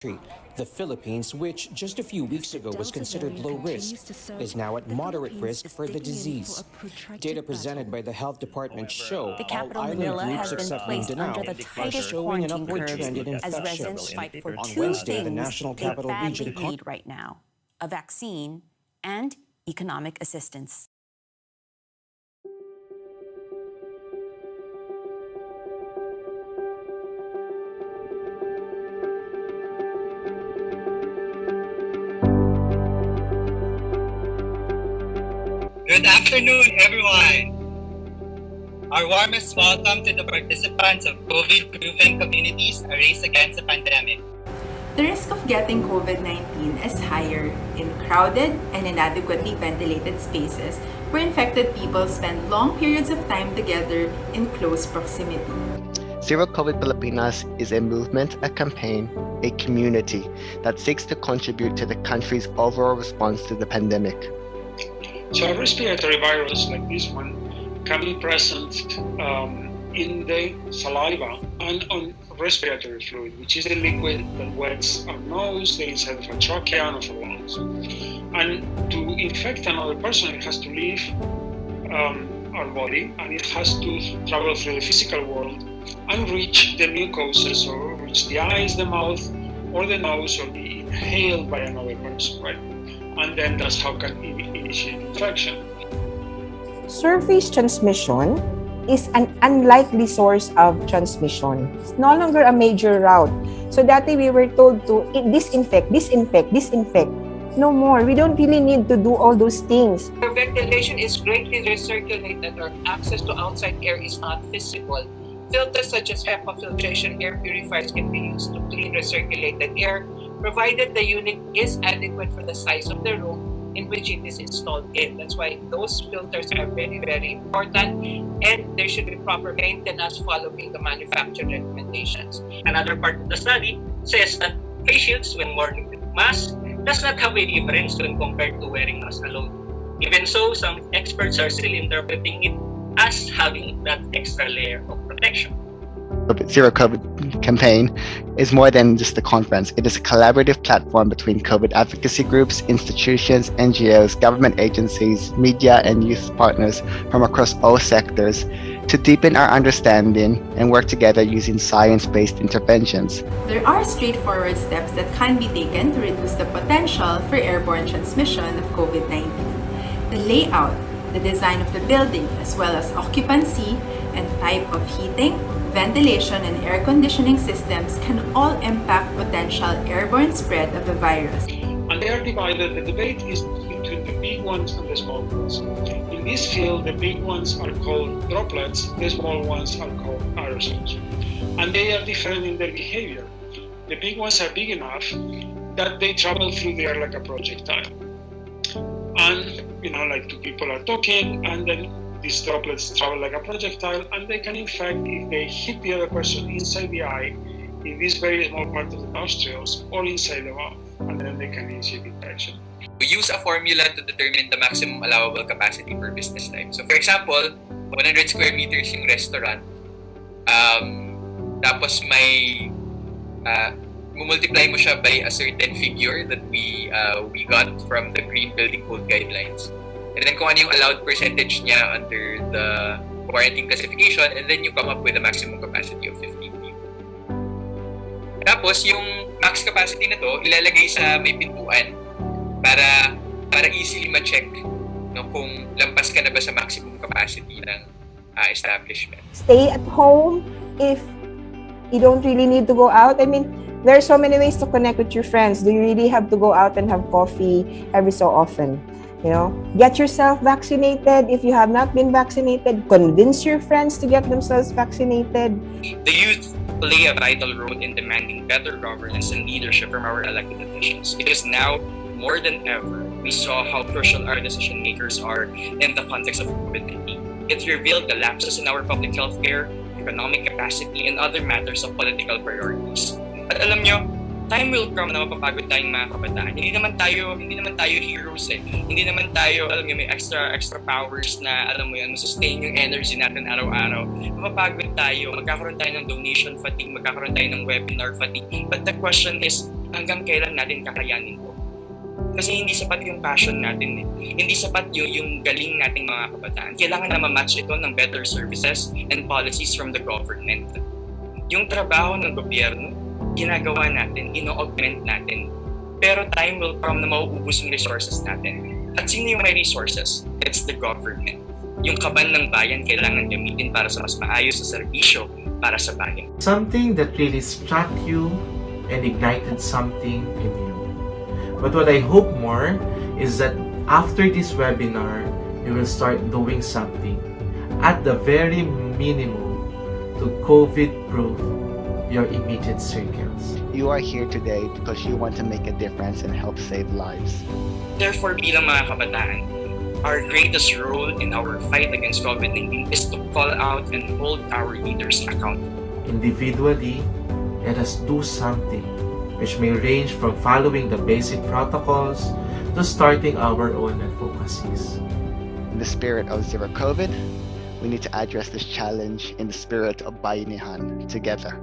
The Philippines, which just a few weeks ago was considered low risk, is now at moderate risk for the disease. Data presented by the Health Department show The capital, all island Manila, groups has been except placed under Mindanao the are tightest showing an quarantine upward curbs trend in as residents infections. fight for On two Wednesday, the things National they Capital badly Region need right now: a vaccine and economic assistance. Good afternoon, everyone. Our warmest welcome to the participants of COVID-proven communities, a race against the pandemic. The risk of getting COVID-19 is higher in crowded and inadequately ventilated spaces where infected people spend long periods of time together in close proximity. XeroCode Pilipinas is a movement, a campaign, a community that seeks to contribute to the country's overall response to the pandemic. So a respiratory virus like this one can be present in the saliva and on respiratory fluid, which is a liquid that wets our nose, the inside of our trachea and of our lungs. And to infect another person, it has to leave our body, and it has to travel through the physical world and reach the mucosas, or reach the eyes, the mouth, or the nose, or be inhaled by another person, right? And then that's how can initiate infection. Surface transmission is an unlikely source of transmission. It's no longer a major route. So that day we were told to disinfect. No more. We don't really need to do all those things. Our ventilation is greatly recirculated. Our access to outside air is not visible. Filters such as HEPA filtration air purifiers can be used to clean recirculated air, provided the unit is adequate for the size of the room in which it is installed in. That's why those filters are very, very important, and there should be proper maintenance following the manufacturer recommendations. Another part of the study says that face shields when worn with masks does not have a difference when compared to wearing masks alone. Even so, some experts are still interpreting it as having that extra layer of protection. XeroCode Campaign is more than just a conference. It is a collaborative platform between COVID advocacy groups, institutions, NGOs, government agencies, media, and youth partners from across all sectors to deepen our understanding and work together using science-based interventions. There are straightforward steps that can be taken to reduce the potential for airborne transmission of COVID-19. The layout, the design of the building, as well as occupancy and type of heating, ventilation, and air conditioning systems can all impact potential airborne spread of the virus. And they are divided. The debate is between the big ones and the small ones. In this field, the big ones are called droplets, the small ones are called aerosols. And they are different in their behavior. The big ones are big enough that they travel through the air like a projectile. And, like two people are talking, and then these droplets travel like a projectile, and they can infect if they hit the other person inside the eye, in this very small part of the nostrils, or inside the mouth, and then they can initiate infection. We use a formula to determine the maximum allowable capacity per business time. So for example, 100 square meters yung restaurant, tapos may multiply mo siya by a certain figure that we got from the Green Building Code guidelines. And then kung ano yung allowed percentage niya under the quarantine classification, and then you come up with a maximum capacity of 15 people. Tapos yung max capacity na to, ilalagay sa may pintuan para easily ma-check kung lampas ka na ba sa maximum capacity ng establishment. Stay at home if you don't really need to go out. I mean, there are so many ways to connect with your friends. Do you really have to go out and have coffee every so often? Get yourself vaccinated. If you have not been vaccinated, convince your friends to get themselves vaccinated. The youth play a vital role in demanding better governance and leadership from our elected officials, because now, more than ever, we saw how crucial our decision makers are in the context of COVID-19. It revealed the lapses in our public health care, economic capacity, and other matters of political priorities. At alam nyo, time will come na mapapagod tayong mga kabataan. Hindi naman tayo heroes eh. Hindi naman tayo, may extra powers na, sustain yung energy natin araw-araw. Mapapagod tayo, magkakaroon tayo ng donation fatigue, magkakaroon tayo ng webinar fatigue. But the question is, hanggang kailan natin kakayanin to. Kasi hindi sapat yung passion natin. Hindi sapat yung galing nating mga kabataan. Kailangan na ma-match ito ng better services and policies from the government. Yung trabaho ng gobyerno, ginagawa natin, ino-augment natin. Pero time will come na mauubos yung resources natin. At sino yung may resources? It's the government. Yung kaban ng bayan kailangan gamitin para sa mas maayos na serbisyo para sa bayan. Something that really struck you and ignited something in you. But what I hope more is that after this webinar, you will start doing something at the very minimum to COVID-proof your immediate circles. You are here today because you want to make a difference and help save lives. Therefore, bilang mga kabataan, our greatest role in our fight against COVID-19 is to call out and hold our leaders accountable. Individually, let us do something which may range from following the basic protocols to starting our own advocacies. In the spirit of Zero COVID, we need to address this challenge in the spirit of Bayanihan together.